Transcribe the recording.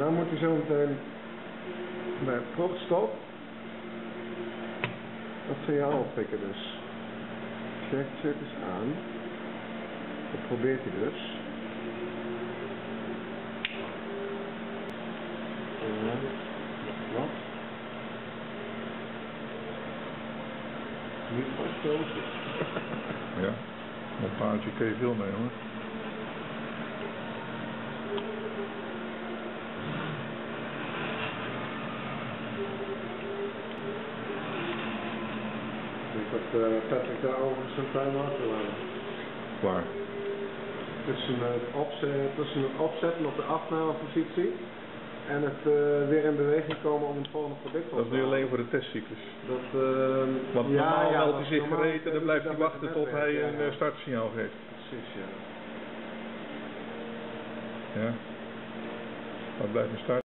Nou moet hij zo meteen bij het proefstop dat signaal oppikken dus. Check, zet eens aan. Dat probeert hij dus. Ja, wat? Niet vastkozen. Ja, montage kun je veel mee hoor. Ik had Patrick daar overigens een time achterlaten. Waar? Tussen het opzetten op de afnamepositie en het weer in beweging komen om het volgende product op te halen. Dat is nu alleen voor de testcyclus. Dat, Want normaal meldt hij zich normaal gereed en dan blijft hij dat wachten tot hij netwerk, een startsignaal geeft. Precies, ja. Ja. Maar blijft een start.